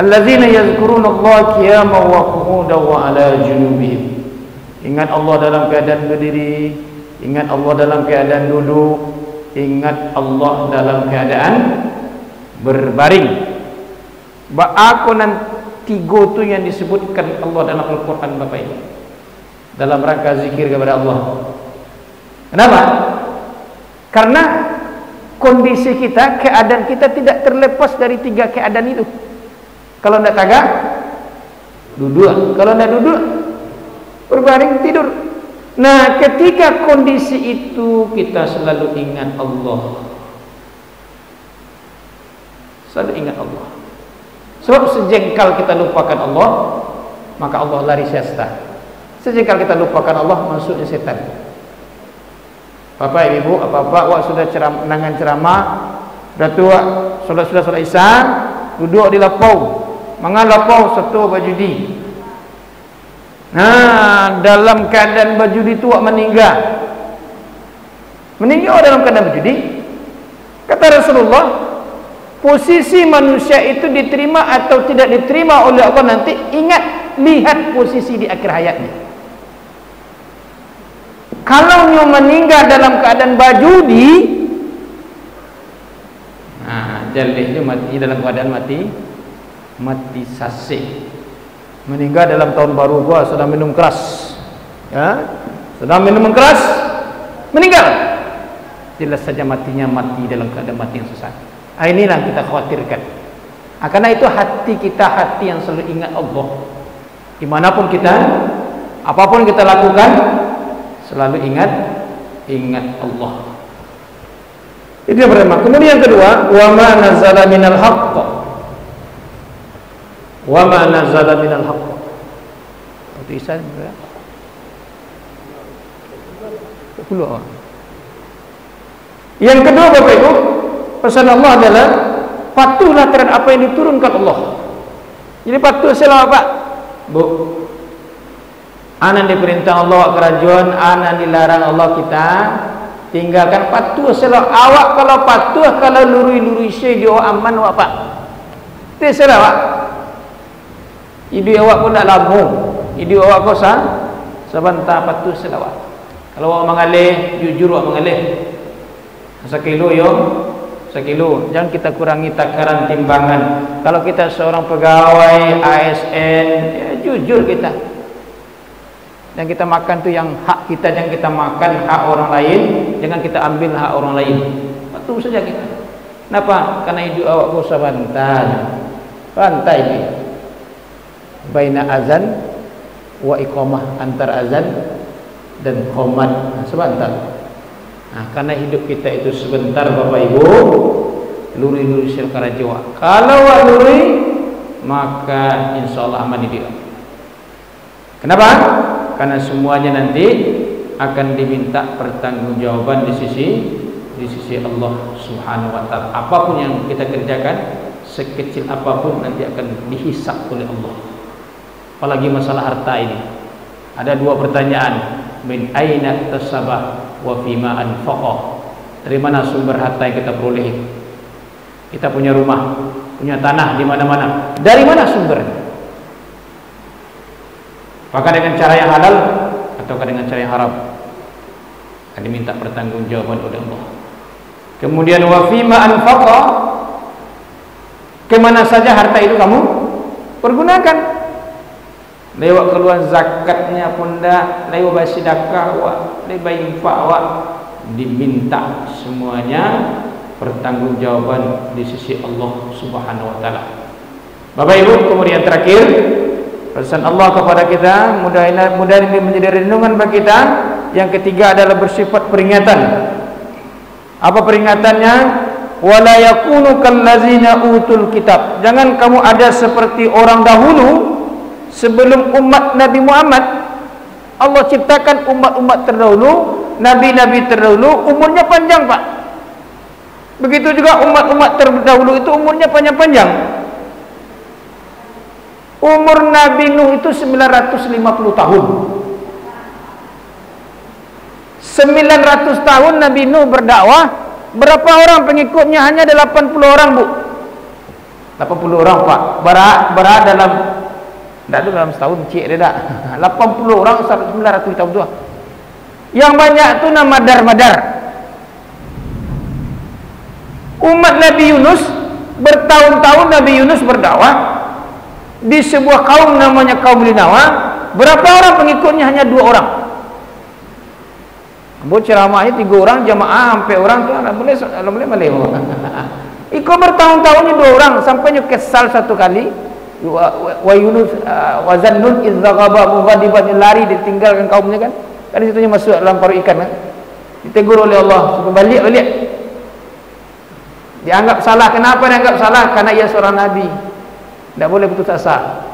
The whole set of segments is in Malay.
Alladzina yazkurunallaha qiyaman wa qu'udan wa 'ala junubihim. Ingat Allah dalam keadaan berdiri, ingat Allah dalam keadaan duduk, ingat Allah dalam keadaan berbaring. Aku tiga tu yang disebutkan Allah dalam Al-Quran Bapak Ibu, dalam rangka zikir kepada Allah. Kenapa? Karena kondisi kita, keadaan kita tidak terlepas dari tiga keadaan itu. Kalau tidak tagak, duduk. Kalau tidak duduk, berbaring tidur. Nah, ketika kondisi itu kita selalu ingat Allah. Selalu ingat Allah. Sebab sejengkal kita lupakan Allah, maka Allah lari siasta. Sejengkal kita lupakan Allah, masuknya setan. Bapak ibu, apa-apa, wak sudah menangan ceramah, sudah tua, sudah isya, duduk di lapau, mangan lapau satu bajudi. Nah, dalam keadaan bajudi tua meninggal dalam keadaan bajudi. Kata Rasulullah, posisi manusia itu diterima atau tidak diterima oleh Allah nanti, lihat posisi di akhir hayatnya. Kalau dia meninggal dalam keadaan bajudi, nah, jalihnya mati dalam keadaan mati sasih. Meninggal dalam tahun baru gua sedang minum keras, ya, sedang minum keras, meninggal, jelas saja matinya mati dalam keadaan mati yang sesat. Inilah yang kita khawatirkan. Karena itu hati kita hati yang selalu ingat Allah. Dimanapun kita, apapun kita lakukan, selalu ingat Allah. Itu yang pertama. Kemudian yang kedua, wa ma nazala minal haqq. Wa ma nazala minal haqq. Itu isan ya. Yang kedua Bapak Ibu, pesan Allah adalah patuhlah terhadap apa yang diturunkan Allah. Jadi patuh selalu Pak, Bu. Anak diperintah Allah kerajaan, anak dilarang Allah kita tinggalkan. Patuh selalu. Awak kalau patuh, kalau lurui saya dia aman awak Pak. Itu selalu Pak. Hidup awak pun tak lambung, hidup awak kau sebentar patuh selalu. Kalau awak mengalih, jujur awak mengalih. Sekilo yo, sekilo. Jangan kita kurangi takaran timbangan. Kalau kita seorang pegawai ASN, ya, jujur kita. Yang kita makan tu yang hak kita, jangan kita makan hak orang lain, jangan kita ambil hak orang lain. Patuh saja kita. Kenapa? Karena hidup awak kau sebentar. Pantai ni. Baina azan wa iqamah, antara azan dan qomat sebentar. Nah, karena hidup kita itu sebentar Bapak Ibu, luri-luri syarkara jiwa. Kalau luri, maka insya Allah aman hidup. Kenapa? Karena semuanya nanti akan diminta pertanggungjawaban di sisi Allah Subhanahu wa taala. Apapun yang kita kerjakan, sekecil apapun nanti akan dihisab oleh Allah. Apalagi masalah harta ini. Ada dua pertanyaan, min aina tasabah wa fima anfaqah. Dari mana sumber harta yang kita peroleh? Kita punya rumah, punya tanah di mana-mana. Dari mana sumbernya? Apakah dengan cara yang halal ataukah dengan cara yang haram? Akan diminta pertanggungjawaban oleh Allah. Kemudian wa fima anfaqah, kemana saja harta itu kamu pergunakan? Lewat keluar zakatnya pun dah, lewat sedekah awak, lewat infak awak, diminta semuanya pertanggungjawaban di sisi Allah Subhanahu wa taala. Bapak Ibu, kemudian terakhir pesan Allah kepada kita, mudah-mudahan ini menjadi renungan bagi kita. Yang ketiga adalah bersifat peringatan. Apa peringatannya? Wala yakunu kallazina utul kitab. Jangan kamu ada seperti orang dahulu sebelum umat Nabi Muhammad. Allah ciptakan umat-umat terdahulu, nabi-nabi terdahulu umurnya panjang Pak. Begitu juga umat-umat terdahulu itu umurnya panjang-panjang. Umur Nabi Nuh itu 950 tahun. 900 tahun Nabi Nuh berdakwah. Berapa orang pengikutnya? Hanya 80 orang Bu. 80 orang Pak. Berat dalam tak ada dalam setahun cik dia dah. 80 orang 900 tahun tu. Yang banyak tu nama madar-madar. Umat Nabi Yunus bertahun-tahun Nabi Yunus berdakwah di sebuah kaum namanya kaum Ninawa. Berapa orang pengikutnya? Hanya 2 orang. Buat ceramahnya 3 orang, jamaah sampai orang tu boleh malih. Ikut bertahun-tahun ni 2 orang sampai kesal satu kali. Wa Yunus wa Zannun idza ghaba mughadiban, lari ditinggalkan kaumnya kan. Kan situnya masuk dalam paruh ikan kan. Ditegur oleh Allah, suruh balik. Dianggap salah. Kenapa dianggap salah? Karena ia seorang nabi. Tak boleh putus asa.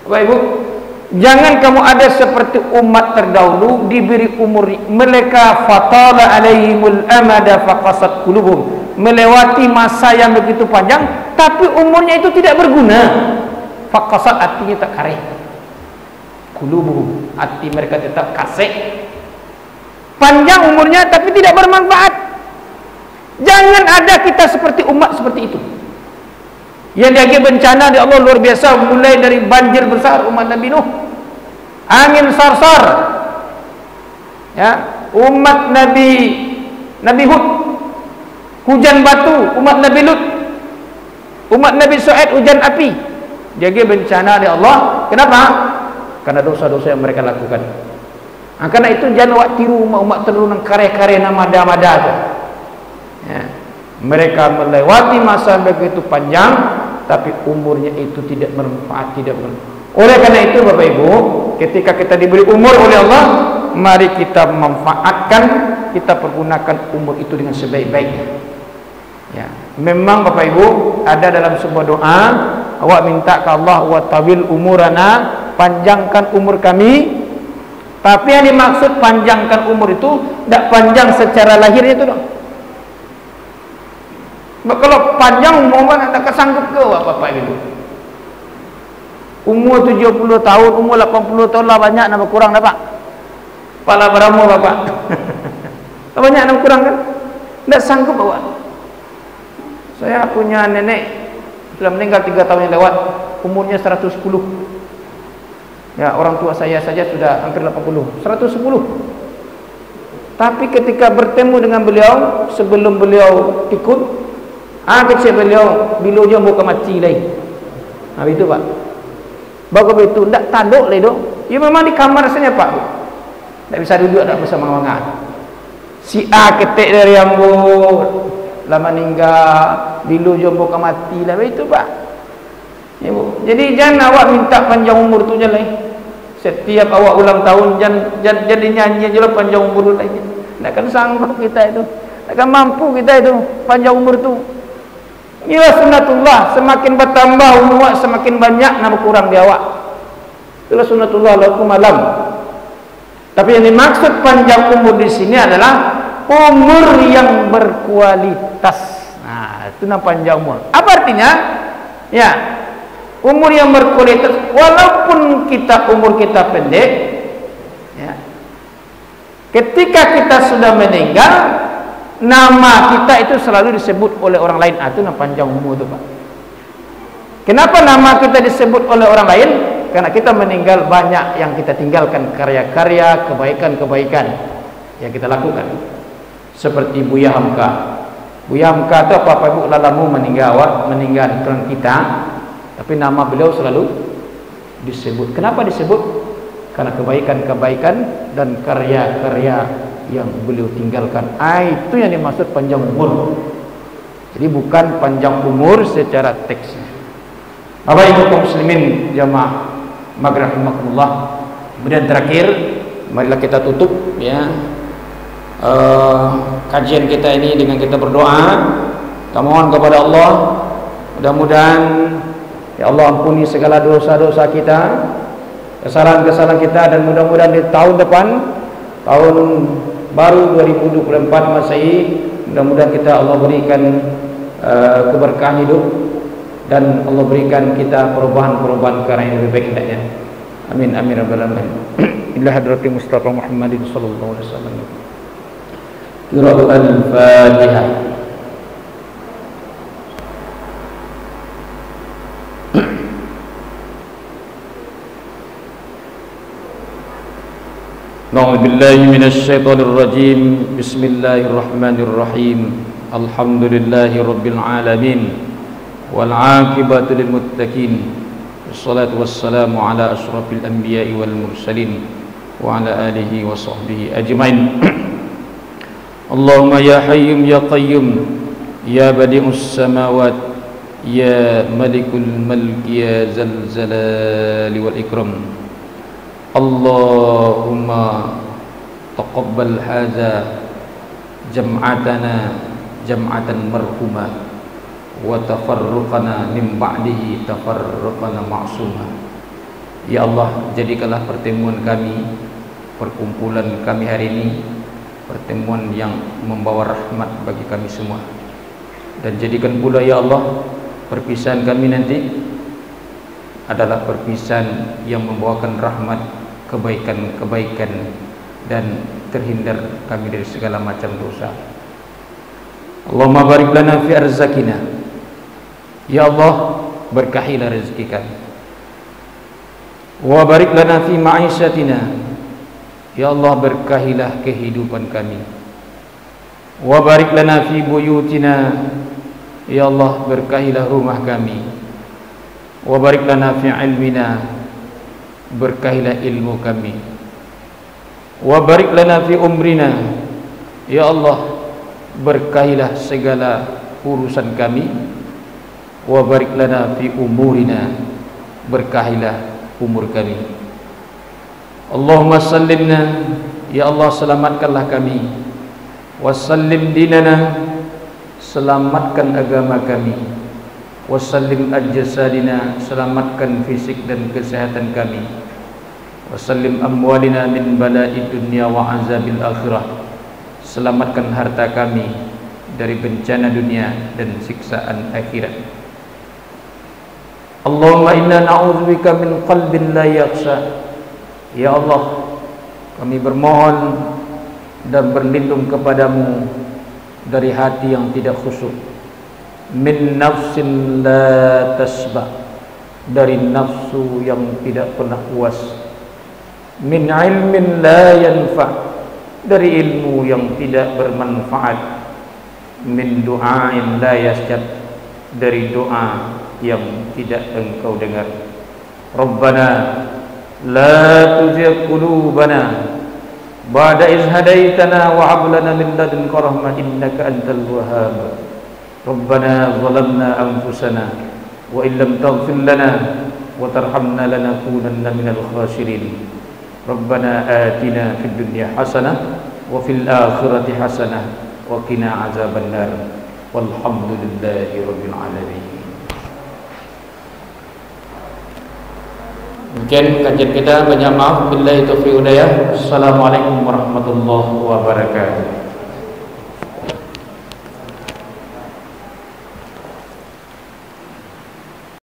Bapak Ibu, jangan kamu ada seperti umat terdahulu diberi umur mereka fatala alaihimul amada faqasat qulubuhum, melewati masa yang begitu panjang tapi umurnya itu tidak berguna. Faqasat, artinya tak kareh. Qulubuhum, hati mereka tetap kasih. Panjang umurnya tapi tidak bermanfaat. Jangan ada kita seperti umat seperti itu. Yang lagi bencana di Allah luar biasa, mulai dari banjir besar umat Nabi Nuh, angin sarsar, ya, umat Nabi Hud, hujan batu, umat Nabi Lut, umat Nabi Shu'aib hujan api. Jadi bencana di Allah. Kenapa? Karena dosa-dosa yang mereka lakukan. Karena itu jangan awak tiru umat-umat terdahulu karya-karya nama mada tu. Ya. Mereka melewati masa begitu panjang tapi umurnya itu tidak bermanfaat, tidak bermanfaat. Oleh karena itu Bapak Ibu, ketika kita diberi umur oleh Allah, mari kita memanfaatkan, kita pergunakan umur itu dengan sebaik-baiknya. Ya, memang Bapak Ibu ada dalam sebuah doa, awak minta ke Allah wa tawil umurana, panjangkan umur kami. Tapi yang dimaksud panjangkan umur itu tidak panjang secara lahirnya itu dong. Kalau panjang umur tak kesanggup ke Bapak Ibu? Umur 70 tahun, umur 80 tahun lah banyak, nama kurang dah Pak. Kepala beramu Bapak. Banyak nama kurang kan? Tak sanggup Bapak. Saya punya nenek sudah meninggal 3 tahun yang lewat, umurnya 110. Ya, orang tua saya saja sudah hampir 80, 110. Tapi ketika bertemu dengan beliau, sebelum beliau ikut, kecil beliau dia buka mati lagi. Itu Pak. Bagus begitu, tak tanduk lagi tu. Ya memang di kamar rasanya Pak. Tak bisa duduk, tak bisa mangan. Si A ketik dari rambut, lama meninggal, dia buka mati lah itu Pak. Ya, Bu. Jadi jangan awak minta panjang umur tu je lah. Setiap awak ulang tahun jangan jadi nyanyi je lah panjang umur tu lagi. Takkan sanggup kita itu. Takkan mampu kita itu panjang umur tu. Inilah sunnatullah, semakin bertambah umur semakin banyak nama kurang di awak. Itulah sunnatullah lakum alam. Tapi yang dimaksud panjang umur di sini adalah umur yang berkualitas. Nah, itu nama panjang umur. Apa artinya? Ya, umur yang berkualitas. Walaupun umur kita pendek, ya, ketika kita sudah meninggal, nama kita itu selalu disebut oleh orang lain. Itu nama panjang umur itu Pak. Kenapa nama kita disebut oleh orang lain? Karena kita meninggal banyak yang kita tinggalkan, karya-karya, kebaikan-kebaikan yang kita lakukan. Seperti Buya Hamka. Buya Hamka itu apa-apa Ibu lalamu meninggalkan kita, tapi nama beliau selalu disebut. Kenapa disebut? Karena kebaikan-kebaikan dan karya-karya yang beliau tinggalkan. Itu yang dimaksud panjang umur. Jadi bukan panjang umur secara teksnya. Bapak Ibu kaum muslimin jamaah maghrib rahimakumullah. Kemudian terakhir, marilah kita tutup ya kajian kita ini dengan kita berdoa. Kita mohon kepada Allah, mudah-mudahan ya Allah ampuni segala dosa-dosa kita, kesalahan-kesalahan kita, dan mudah-mudahan di tahun depan, tahun baru 2024 Masehi, mudah-mudahan kita Allah berikan keberkahan hidup dan Allah berikan kita perubahan-perubahan karena yang lebih baik hendaknya. Amin amin rabbal alamin. Ila hadrati Mustafa Muhammadin sallallahu alaihi wasallam. Qira'atul Fatihah. A'udzu billahi minasy syaithanir rajim. Bismillahirrahmanirrahim. Alhamdulillahi rabbil alamin. Wal 'aqibatu lil muttaqin. Wassalatu wassalamu ala asyrafil anbiya'i wal mursalin wa ala alihi wa sahbihi ajmain. Allahumma ya hayyum ya qayyum ya badi'us samawat ya malikul mulki ya zal jalali wal ikram. Allahumma taqabbal hadza jam'atana jam'atan marhumah wa tafarruqana min ba'dihi tafarruqana ma'sumah. Ya Allah, jadikanlah pertemuan kami, perkumpulan kami hari ini pertemuan yang membawa rahmat bagi kami semua, dan jadikan pula ya Allah perpisahan kami nanti adalah perpisahan yang membawakan rahmat, kebaikan-kebaikan, dan terhindar kami dari segala macam dosa. Allahumma barik lana fi arzakina. Ya Allah, berkahilah rezeki kami. Wa barik lana fi ma'isyatina. Ya Allah, berkahilah kehidupan kami. Wa barik lana fi buyutina. Ya Allah, berkahilah rumah kami. Wa barik lana fi ilmina. Berkahilah ilmu kami. Wa barik lana fi umrina. Ya Allah, berkahilah segala urusan kami. Wa barik lana fi umurina. Berkahilah umur kami. Allahumma sallimna. Ya Allah, selamatkanlah kami. Wa sallim dinana. Selamatkan agama kami. Wa sallim ajsadina. Selamatkan fisik dan kesehatan kami. Wa sallim amwalina min bala'i dunya wa azabil akhirah. Selamatkan harta kami dari bencana dunia dan siksaan akhirat. Allahumma inna na'udzubika min qalbin la yakhsha. Ya Allah, kami bermohon dan berlindung kepadamu dari hati yang tidak khusyuk, min nafsin la tasbah, dari nafsu yang tidak pernah puas, min ilmin la yanfa', dari ilmu yang tidak bermanfaat, min du'ain la yasjab, dari doa yang tidak engkau dengar. Rabbana la tuzigh qulubana ba'da idh hadaitana wa hab lana min ladunka rahmah innaka antal wahhab. Rabbana zalamna anfusana wa illam taghfir lana wa tarhamna lanakunanna minal khasirin. Rabbana atina fid dunya hasanah wa fil akhirati hasanah wa qina azabannar. Walhamdulillahi rabbil alamin. Mungkin kajian kita banyak maaf. Billahi taufiq hidayah. Assalamualaikum warahmatullahi wabarakatuh.